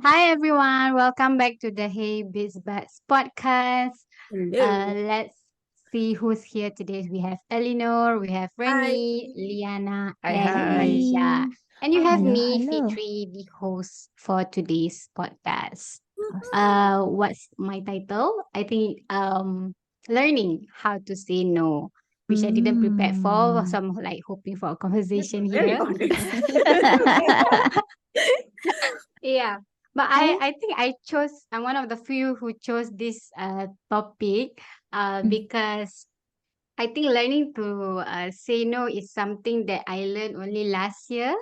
Hi everyone, welcome back to the Hey Biz Buds podcast. Hello. Let's see who's here today. We have Eleanor, we have Hi. Remy, Liana, Hi, and hi. Manisha. Hi. And you have Hi. Hello, me, hello. Fitri, the host for today's podcast. Awesome. What's my title? I think learning how to say no, which I didn't prepare for. So I'm like hoping for a That's conversation very here. honest. Yeah, but I I think I'm one of the few who chose this topic mm, because I think learning to say no is something that I learned only last year.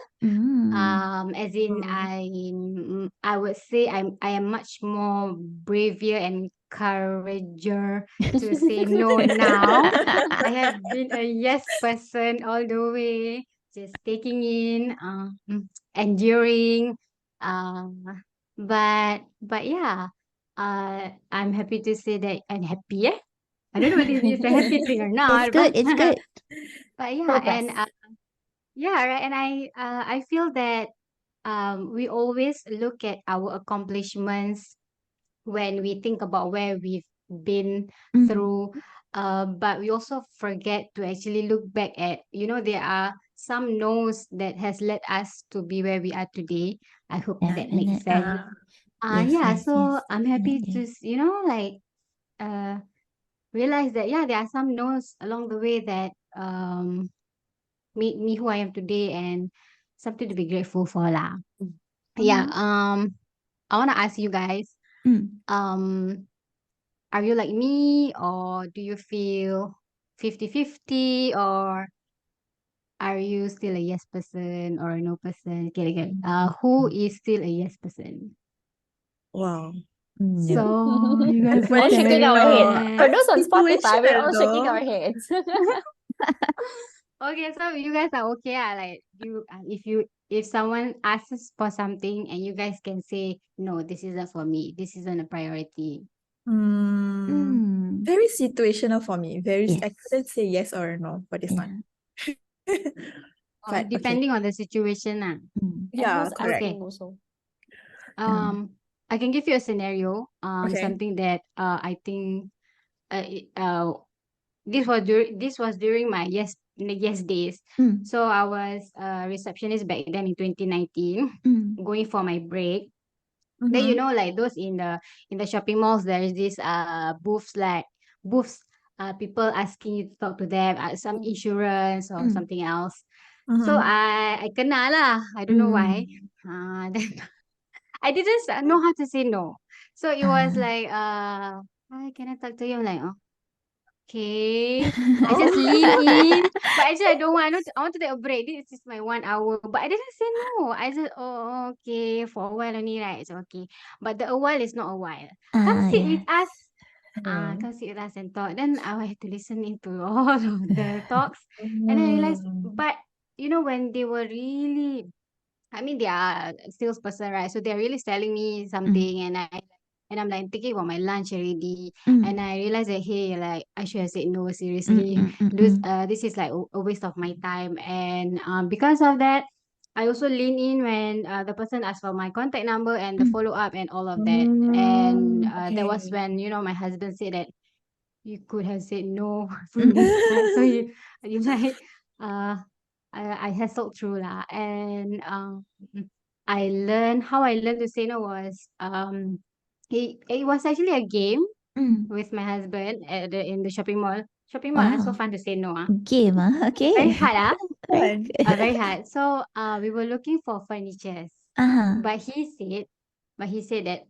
As in Mm. I would say I am much more braver and courageous to say no now. I have been a yes person all the way, just taking in, enduring. Uh, but yeah, I'm happy to say that I'm happy. I don't know whether it's a happy thing or it's not, but good. It's good. but yeah, and Progress. yeah, right. And I feel that we always look at our accomplishments when we think about where we've been Mm, through, but we also forget to actually look back at, there are some no's that has led us to be where we are today. I hope that makes sense. definitely. Yes, Yeah, yes, so yes. I'm happy to, Definitely. like, uh, realize that, yeah, there are some no's along the way that made me who I am today and something to be grateful for lah. Yeah, Mm, I want to ask you guys, mm. um, are you like me or do you feel 50-50 or are you still a yes person or a no person? Okay, okay. Who is still a yes person? Wow. No. So you guys We're look All at shaking me our head. For like those on Spotify, we're situational all shaking though. our heads. okay, so you guys are okay. Like if someone asks for something and you guys can say no, this isn't for me. This isn't a priority. Hmm. Mm. Very situational for me. I Yes. couldn't say yes or no for this one. Yeah. Or But okay. depending on the situation. Mm. And Yeah, who's correct. Okay. asking also? Um, I can give you a scenario. Okay. Something that I think this was during my yes days. mm, So I was a receptionist back then in 2019, mm. going for my break. Then Mm-hmm. like those in the shopping malls, there is this booths, people asking you to talk to them, some Mm. insurance or Mm. something else. So Mm-hmm. I kenal lah. I don't know why. Mm. Then I didn't know how to say no. So it was Ah. like, hi, can I talk to you? I'm like, oh, okay. I just lean Oh. in, but actually I don't want. I want to take a break. This is my 1 hour, but I didn't say no. I said, oh, okay, for a while only, right? It's okay. But the a while is not a while. Come sit with Yes. us. Mm. Come sit with us and talk. Then I will have to listen into all of the talks, and I realized, Mm. but when they were really, I mean, they are a salesperson, right? So they're really selling me Mm. something, and I'm like thinking about my lunch already, and Mm. I realized that hey, like I should have said no. Mm. Seriously, Mm. Mm. Mm. this is like a waste of my time, and because of that, I also lean in when the person asked for my contact number and the Mm. follow up and all of that, and Mm. that was Okay. when my husband said that you could have said no from the start, so you like uh I hustled through lah, and I learned to say no was it was actually a game Mm. with my husband in the shopping mall. Shopping mall are so Wow. fun to say no. Game, Very okay. hard Very Fun. good. very hard. So we were looking for furnitures, Uh-huh. but he said that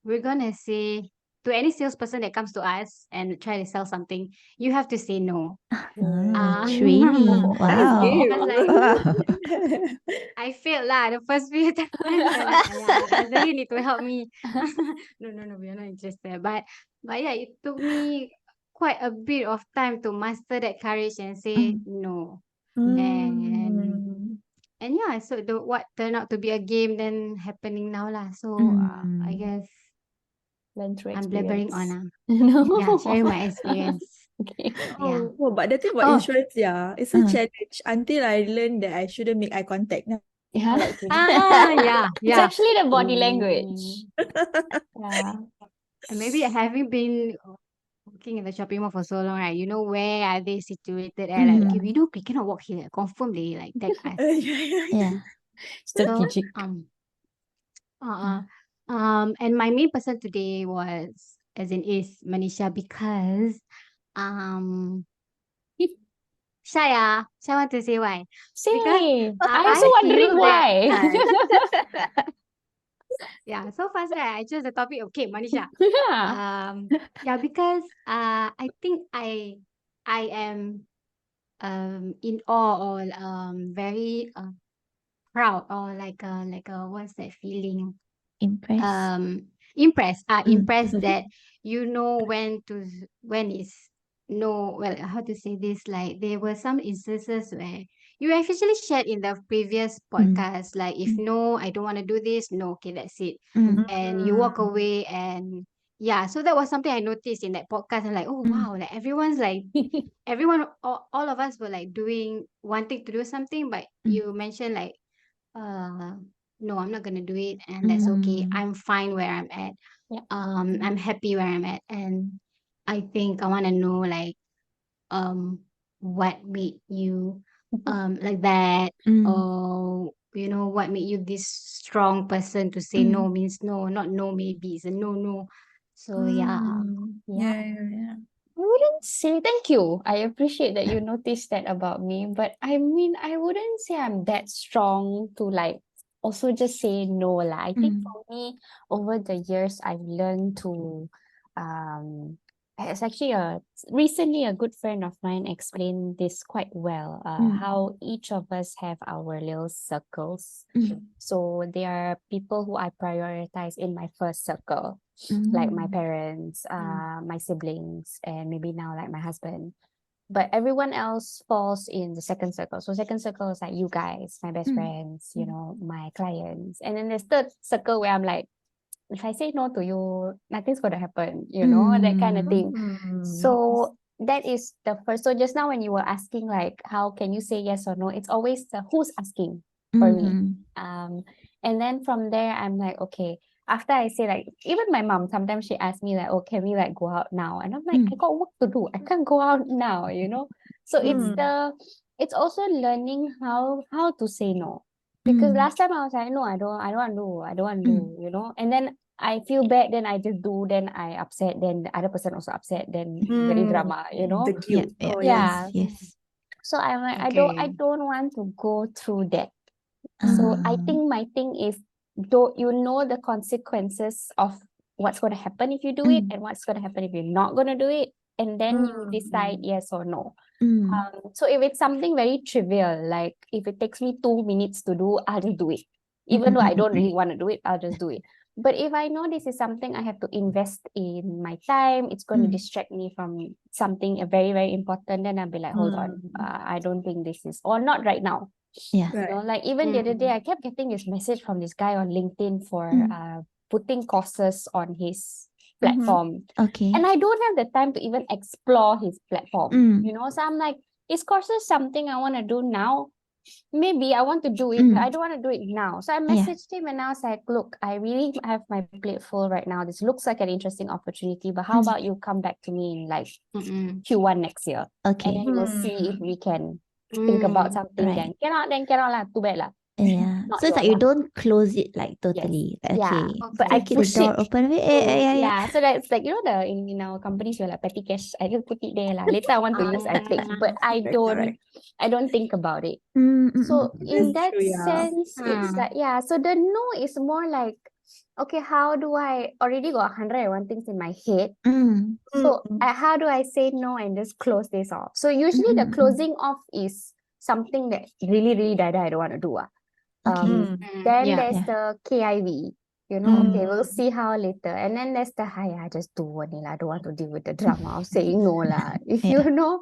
we're gonna say to any salesperson that comes to us and try to sell something, you have to say no. Training. Nice I Wow. was game. like, Wow. I failed lah the first few times. I'm like, yeah, does he need to help me? No, we are not interested. But yeah, it took me quite a bit of time to master that courage and say Mm. no. And Mm. and yeah, so the what turned out to be a game then happening now lah. So I Mm. guess Learn through I'm blabbering on experience. yeah, No. sharing my experience. Okay. Yeah. Oh, but the thing about Oh. insurance, yeah, it's a Uh. challenge until I learned that I shouldn't make eye contact. I like to do. Yeah, It's yeah. actually the body language. Yeah. And maybe having been working in the shopping mall for so long, right? You know where are they situated at? Like, okay, we know we cannot walk here. Confirm they like tag us. Yeah. So, Strategic. and my main person today was, as in is Manisha, because Shaya want to say why? Because Say, I I also wondering feel that why. yeah, so fast right? I chose the topic. Okay, Manisha. Yeah. Yeah, because I think I am in awe or very proud or like what's that feeling? Impressed. Impressed that you know when is no, well, how to say this, like there were some instances where you actually shared in the previous podcast, like if no, I don't want to do this, no, okay, that's it, and you walk away. And yeah, so that was something I noticed in that podcast. I'm like, oh wow, like everyone's like all of us were like doing wanting to do something, but you mentioned like uh no, I'm not gonna do it, and that's okay. I'm fine where I'm at. Yeah. I'm happy where I'm at. And I think I want to know like what made you like that, or what made you this strong person to say no means no, not no maybe, it's a no no. So yeah. Yeah. I wouldn't say thank you. I appreciate that you noticed that about me, but I mean, I wouldn't say I'm that strong to like also just say no lah. I think for me, over the years, I've learned to, it's actually recently a good friend of mine explained this quite well. How each of us have our little circles. So there are people who I prioritize in my first circle, like my parents, my siblings, and maybe now like my husband. But everyone else falls in the second circle. So second circle is like you guys, my best friends, my clients. And then there's third circle where I'm like, if I say no to you, nothing's gonna happen, that kind of thing. So that is the first. So just now when you were asking like how can you say yes or no, it's always the who's asking for me. And then from there I'm like, okay, after I say like even my mom sometimes she asks me like, oh, can we like go out now? And I'm like, I got work to do. I can't go out now, So it's also learning how to say no. Because last time I was like, no, I don't want to do, And then I feel bad, then I just do, then I upset, then the other person also upset, then very drama, The guilt. Oh Yeah. Yes. So I'm like, I Okay. don't want to go through that. So I think my thing is, don't you know the consequences of what's going to happen if you do it and what's going to happen if you're not going to do it, and then you decide yes or no. So if it's something very trivial, like if it takes me 2 minutes to do, I'll just do it. Even though I don't really want to do it, I'll just do it. But if I know this is something I have to invest in my time, it's going to distract me from something very, very important, then I'll be like, hold on, I don't think this is, or not right now. Yeah. Like even the other day, I kept getting this message from this guy on LinkedIn for putting courses on his platform. Okay. And I don't have the time to even explore his platform, So I'm like, is courses something I want to do now? Maybe I want to do it, but I don't want to do it now. So I messaged him and I was like, look, I really have my plate full right now. This looks like an interesting opportunity, but how about you come back to me in like Q1 next year? Okay. And then we'll see if we can think about something Right. then cannot lah, too bad lah. Yeah. Not So it's your like you one. don't close it like totally. Yes. Yeah. Okay. But I Keep the push door it open a bit. Yeah. So that's like, in our companies, we're like petty cash. I just put it there lah. Later I want to use, I take. But I don't think about it. So in that sense, it's like, so the no is more like, okay, how do I already got 101 things in my head? So how do I say no and just close this off? So usually the closing off is something that really, really I don't want to do. Okay. Then there's the KIV, okay, we'll see how later. And then there's the I just do only lah. I don't want to deal with the drama of saying no lah. If you know.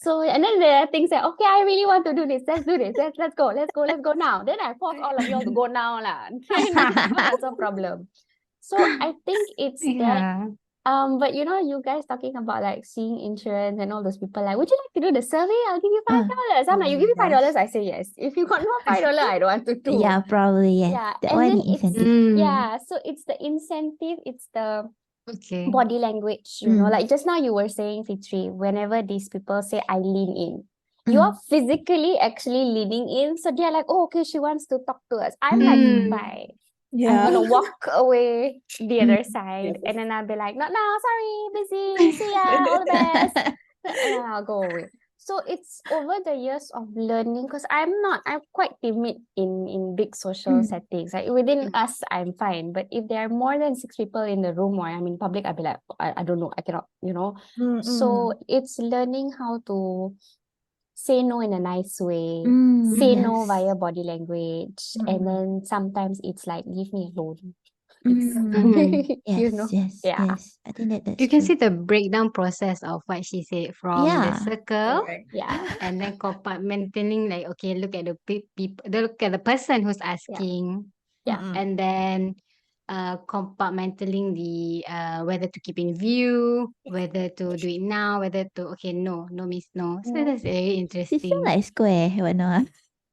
So and then there are things like, okay, I really want to do this. Let's do this. Let's go now. Then I force all of you all to go now lah. Then it's not a problem. So I think it's that But you know, you guys talking about like seeing insurance and all those people like, would you like to do the survey? I'll give you $5. I'm Oh like, you my give me $5, gosh. I say yes. If you got no $5, I don't want to do. Yeah, probably yes. Yeah, That and one then the it's incentive. so it's the incentive, it's the Okay. body language, you know, Mm. like just now you were saying, Fitri, whenever these people say I lean in, you are Mm. physically actually leaning in. So they're like, oh, okay, she wants to talk to us. I'm like, Mm. bye. I'm Yeah. gonna walk away the Mm. other side, and then I'll be like, not now, sorry, busy. See ya, all the best. Yeah, I'll go away. So it's over the years of learning, because I'm quite timid in big social Mm. settings. Like within Mm. us, I'm fine. But if there are more than 6 people in the room or I'm in public, I'll be like, I don't know, I cannot, you know. So it's learning how to say no in a nice way, say no Yes. via body language, and then sometimes it's like, leave me alone. You know, Yes, yeah. yes. I think that's You can true. see the breakdown process of what she said from the Yeah. circle Correct. Yeah. and then compartmenting, like, okay, look at the people, look at the person who's asking, Yeah. and then compartmentalizing the whether to keep in view, whether to do it now, whether to, okay, no means no. So No. that's very She sound interesting. like square, what no?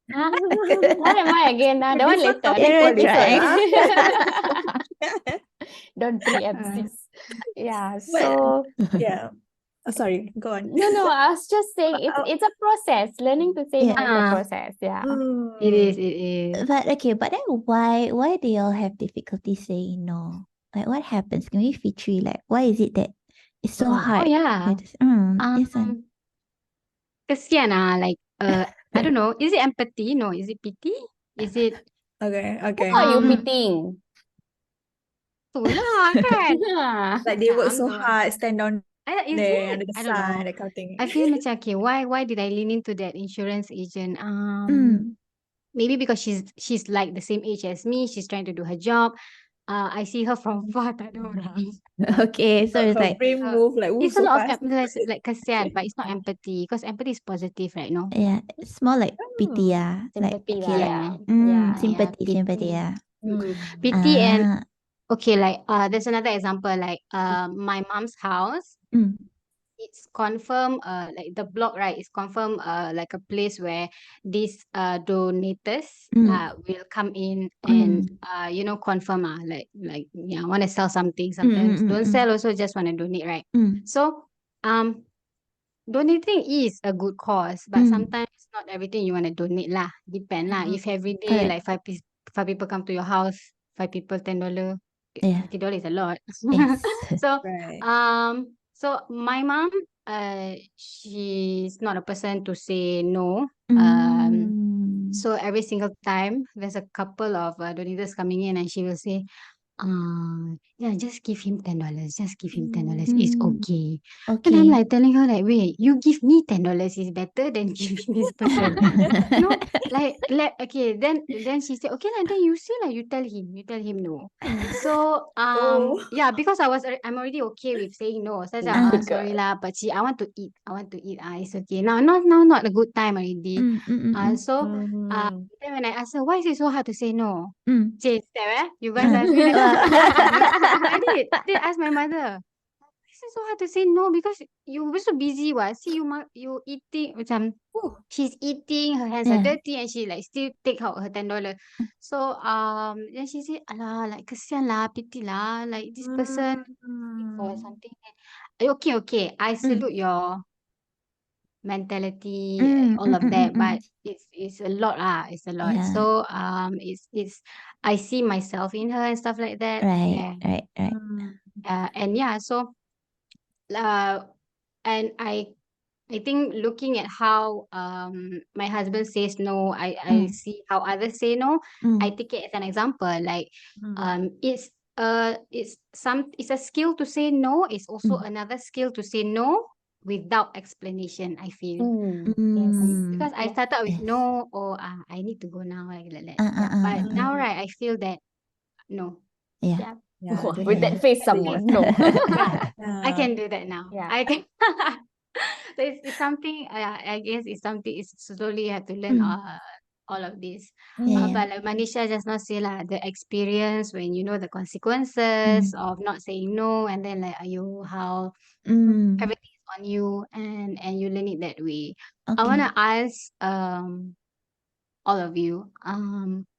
What am I again? That one This one later, topic next for episode. trying. Don't preempt, Uh, sis. Yeah. But So yeah. Oh, sorry. Go on. no, I was just saying it's a process. Learning to say no Yeah. is a process. Yeah. it is. But okay, but then why do y'all have difficulty saying no? Like what happens? Can we Fitri, like why is it that it's so Oh hard? yeah. Yes, and Kesian like I don't know. Is it empathy? No. Is it pity? Is it Okay. Who Okay. are you Um, pitying? itulah kan? Yeah. Like they work I'm so the one. hard, stand down Is there it? under the I don't sun, know. that kind of thing. I feel macam, okay, why did I lean into that insurance agent? Maybe because she's like the same age as me. She's trying to do her job. I see her from far, tak ada orang. okay, so it's Her like brain move like It's a so lot of fast. like kesian, but it's not empathy because empathy is positive, right? No. yeah, it's more like pity, like Sympathy okay, lah, like yeah. Yeah, sympathy, pity. sympathy, Pity and Ah, okay, like there's another example, like my mom's house. It's confirmed like the block, right, is confirmed like a place where these donators will come in and confirm yeah, want to sell something, sometimes don't sell, also just want to donate, right? So donating is a good cause, but sometimes not everything you want to donate lah, depend lah. If every day correct. like five people come to your house, 5 people $10, Yeah. $50 is a lot. Yes. So Right. so my mom, she's not a person to say no. So every single time there's a couple of donators coming in, and she will say, yeah, just give him $10. Just give him $10. It's okay. Then I'm Okay. like telling her, like, wait, you give me $10 is better than giving this person. No, like okay. Then she said, okay, then you see, like, you tell him no. So yeah, because I'm already okay with saying no. So I said, Ah. sorry lah, but I want to eat. It's okay. Now not a good time already. So then when I asked her, why is it so hard to say no? Say, you guys ask me that. I did ask my mother. This is so hard to say no because you were so busy. What? See, you eating macam she's eating, her hands are dirty, and she like still take out her $10. So then she said, alah, like kesian lah, pity lah, like this person for something. Okay, I salute your mentality, all of that, but it's a lot lah. It's a lot. Yeah. So it's I see myself in her and stuff like that. Right. And yeah, so and I think looking at how my husband says no, I see how others say no. I take it as an example. Like it's it's a skill to say no. It's also another skill to say no without explanation, I feel. Because I started with no, or I need to go now, like that. But now, right, I feel that no. Yeah. With that face, someone. No. I can do that now. Yeah. I can. So it's something. I guess it's something. It's slowly you have to learn. all of this. Yeah, yeah. But like Manisha just now say lah, the experience when you know the consequences Mm. of not saying no, and then like how Mm. everything is on you, and you learn it that way. I Okay. wanna ask all of you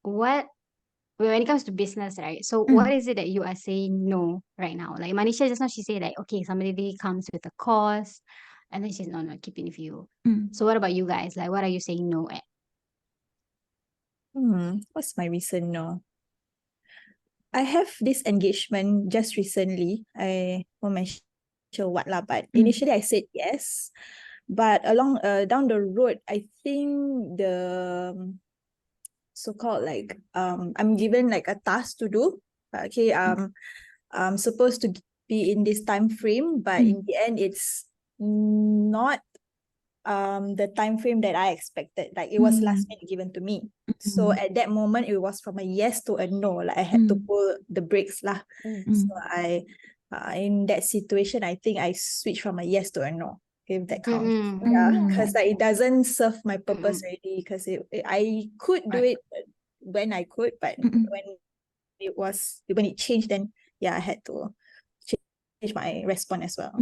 what when it comes to business, right? So what Mm. is it that you are saying no right now? Like Manisha just now, she said like, okay, somebody comes with a cost, and then she's no, keep it with you. Mm. So what about you guys? Like, what are you saying no at? What's my reason no? I have this engagement just recently. I won't mention what lah, but initially I said yes. But along down the road, I think the so-called like I'm given like a task to do. Okay, I'm supposed to be in this time frame, but in the end it's not the time frame that I expected. Like it was last minute given to me. So at that moment it was from a yes to a no. Like I had to pull the brakes lah. So I in that situation I think I switched from a yes to a no, if that counts. Yeah, because like it doesn't serve my purpose already. Because I could do it when I could, but when it changed, then yeah, I had to change my response as well.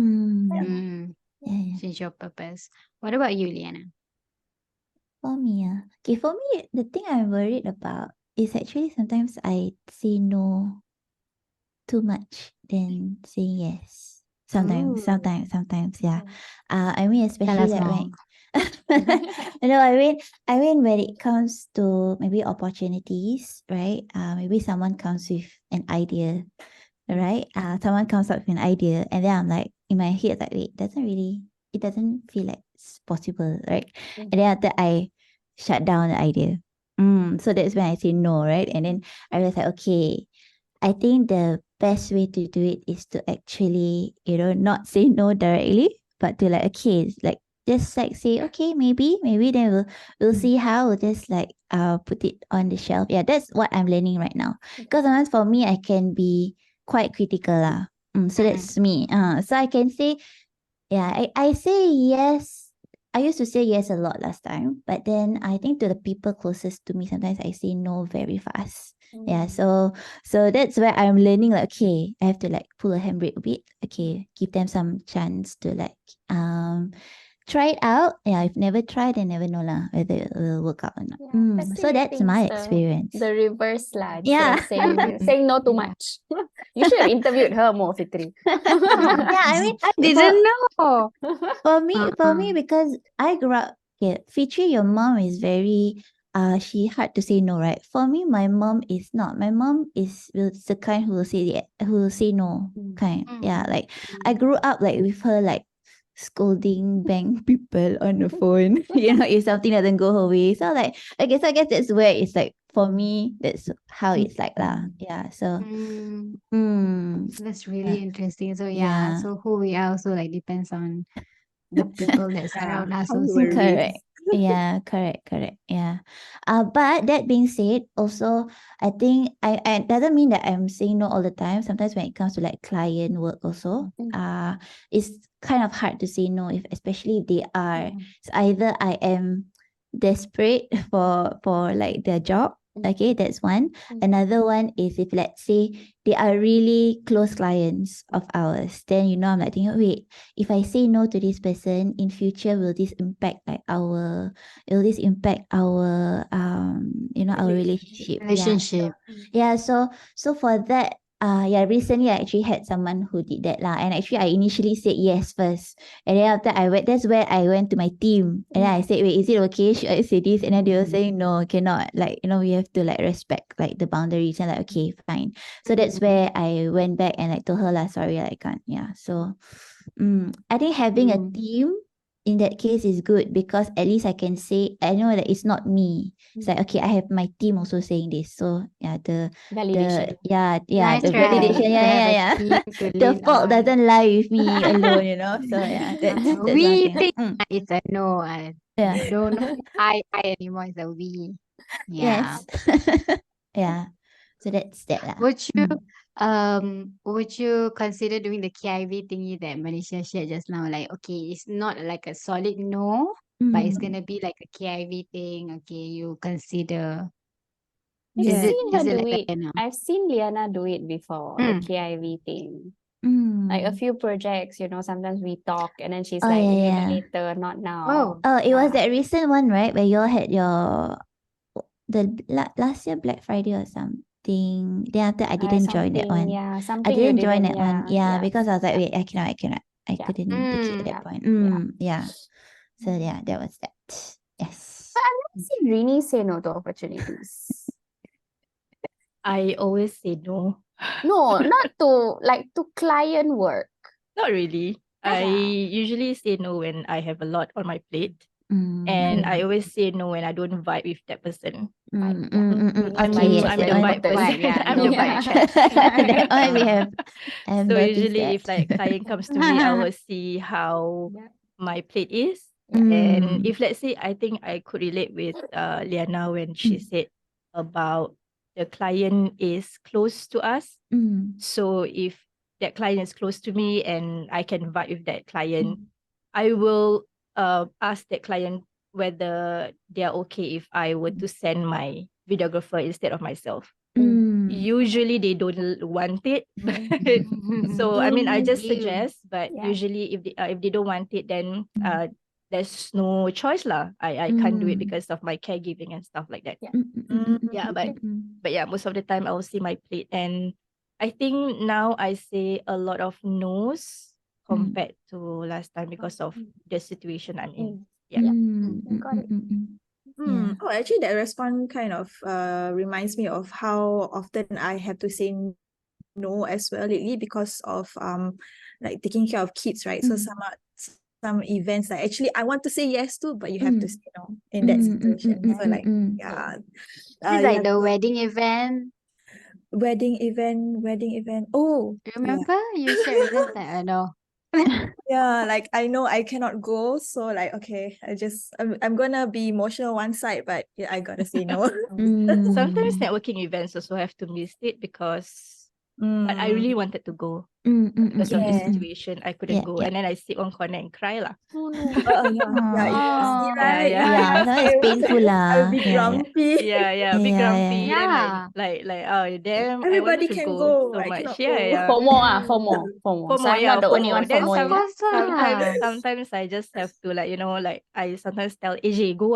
Yeah, yeah. Change your purpose. What about you, Liana? For me, okay, for me, the thing I'm worried about is actually sometimes I say no too much than saying yes. Sometimes, yeah. I mean, Tell especially us like more. I mean, when it comes to maybe opportunities, right? Maybe someone comes with an idea, right? Someone comes up with an idea, and then I'm like in my head, like, wait, it doesn't feel like it's possible, right? And then after I shut down the idea. So that's when I say no, right? And then I was like, okay, I think the best way to do it is to actually, not say no directly, but to like, okay, like just like say, okay, maybe then we'll see how. We'll just like put it on the shelf. Yeah, that's what I'm learning right now. Because sometimes for me, I can be quite critical lah. So that's me. So I can say, yeah, I say yes. I used to say yes a lot last time, but then I think to the people closest to me, sometimes I say no very fast. Yeah, so that's where I'm learning like, okay, I have to like pull a handbrake a bit. Okay, give them some chance to like try it out. Yeah, I've never tried and never know lah whether it will work out or not. So that's my experience. The reverse lah. Yeah. Saying no too much. You should have interviewed her more, Fitri. Yeah, I mean, I didn't know. for me, because I grew up. Yeah, Fitri, your mom is very she hard to say no, right? For me, my mom is not. My mom is the kind who will say no kind. Yeah, like I grew up like with her like scolding bank people on the phone. If something doesn't go her way. So like I guess that's where it's like for me, that's how it's like lah. Yeah. So That's really interesting. So Yeah. so who we are also like depends on the people that surround us How we also. were Correct. raised. Yeah, correct. Yeah. But that being said, also I think I doesn't mean that I'm saying no all the time. Sometimes when it comes to like client work also, it's kind of hard to say no if especially if they are so either I am desperate for like their job. Okay, that's one. Another one is if let's say they are really close clients of ours, then I'm like thinking, wait, if I say no to this person in future, will this impact our our relationship? Relationship. Yeah. So for that, recently I actually had someone who did that lah, and actually I initially said yes first, and then after that's where I went to my team, and then I said, wait, is it okay? Should I say this? And then they were saying no, cannot. Like we have to like respect like the boundaries, and like okay, fine. So that's where I went back and like told her lah, sorry, I can't. Yeah. So, I think having a team in that case is good because at least I can say I know that it's not me. It's like okay, I have my team also saying this. So yeah, Validation. Nice, the right? validation. To have a Yeah. team to The lean fault on. doesn't lie with me alone, So yeah, that's one We thing. think it's a no. Yeah. Don't know I anymore. It's a we. Yeah. Yes. Yeah. So that's that lah. Would you consider doing the KIV thingy that Malaysia shared just now? Like, okay, it's not like a solid no, but it's Mm. gonna be like a KIV thing. Okay, you consider. I've Is Yeah. it seen her is it do like that it. now? I've seen Liana do it before, the Mm. KIV thing. Like a Mm. few projects, sometimes we talk and then she's Oh, like, yeah, later, yeah. later, not Oh. now. Oh, it was Yeah. that recent one, right? Where you all had your last year Black Friday or something. Then after I didn't join that Something, one. yeah, I something you didn't join didn't, that one. Yeah, yeah, because I was like, yeah, wait, I cannot. I yeah. couldn't take it at that Yeah. point. Yeah. Yeah. So yeah, that was that. Yes. But I've never seen Rini say no to opportunities. I always say no. No, not to client work. Not really. I Yeah. usually say no when I have a lot on my plate. Mm, And I mm, always say no when I don't vibe with that person. mm, Yeah. mm. I'm Okay, yes, I'm that the one. vibe person. Vibe, yeah, I'm the you vibe vibe. check. That one we have. I have So noticed usually if that. like client comes to me, I will see how Yeah. my plate is. Mm. And if let's say I think I could relate with Liana when she said about the client is close to us. Mm. So if that client is close to me and I can vibe with that client, I will ask that client whether they are okay if I were to send my videographer instead of myself. Mm. Usually they don't want it, but so I mean I just You. suggest. But Yeah. usually if they don't want it, then there's no choice lah. I can't do it because of my caregiving and stuff like that. Yeah. Yeah, but yeah, most of the time I will see my plate, and I think now I say a lot of no's compared to last time because of the situation I'm in. Yeah. Got it. Yeah. Oh, actually, that response kind of reminds me of how often I have to say no as well lately because of like taking care of kids, right? So some events that actually I want to say yes to, but you have to say no in that situation. So like yeah, It's you like have the to- wedding event. wedding event. Oh, Remember you shared with us that? No. yeah, like I know I cannot go, so like okay, I'm gonna be emotional one side, but yeah, I gotta say no. Sometimes networking events also have to miss it because but I really wanted to go. Because of the Yeah. situation, I couldn't go. And then I sit on corner and cry lah. Oh no. Yeah, you can see, Oh. right? Yeah, so it's painful I'll lah. be Yeah, grumpy. Yeah, big Yeah, grumpy. yeah. Then oh damn, I Everybody wanted to can go go, so I much. cannot Yeah. go. FOMO. So I'm Yeah, not the only FOMO. one Then FOMOing. Of course lah. sometimes I just have to like I sometimes tell AJ, go.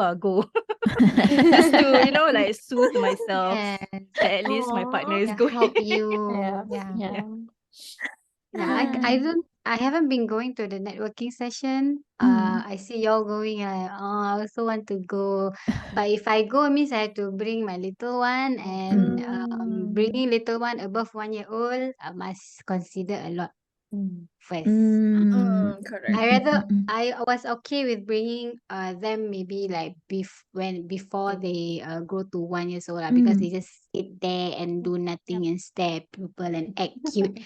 Just to, like soothe myself. Yes. That at least my partner is Yeah, going. help you. Yeah. Yeah. Yeah. I haven't been going to the networking session. I see y'all going. I also want to go, but if I go, it means I have to bring my little one, and bringing little one above 1 year old, I must consider a lot first. Correct. I was okay with bringing them maybe like before they grow to 1 year old lah, because they just sit there and do nothing and stare at people and act cute.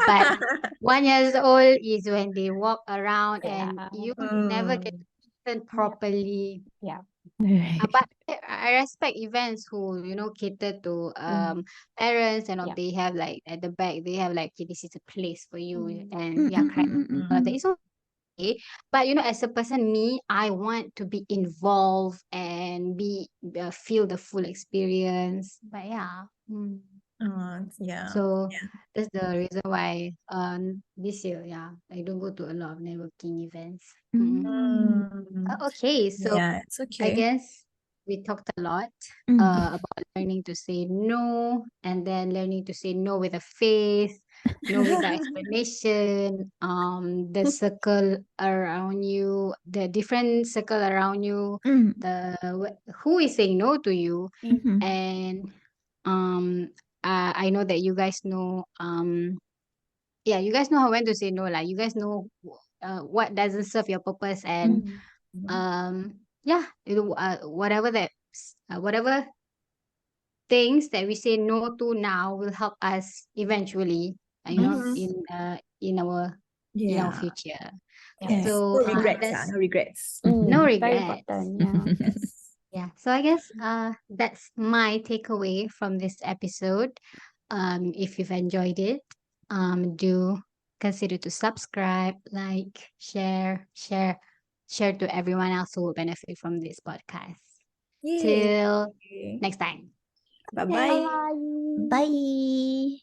But 1 year old is when they walk around and you never get to listen properly. Yeah. But I respect events who cater to parents, and Yeah. they have like at the back they have like, okay, this is a place for you, and that is okay. But as a person, I want to be involved and feel the full experience. But yeah. Yeah. So that's the reason why this year, I don't go to a lot of networking events. Okay, so Yeah, it's I okay. guess we talked a lot about learning to say no, and then learning to say no with a face, no with the explanation, the circle around you, the different circle around you, who is saying no to you, and I know that you guys know you guys know when to say no, like you guys know what doesn't serve your purpose, and whatever things that we say no to now will help us eventually, in our Yeah. future. Yes. So No regrets. that's No regrets. no Very regrets. important. Yeah. Yes. Yeah. So I guess that's my takeaway from this episode. If you've enjoyed it, do consider to subscribe, like, share share to everyone else who will benefit from this podcast. Yay. Till next time. Bye-bye. Bye. Bye.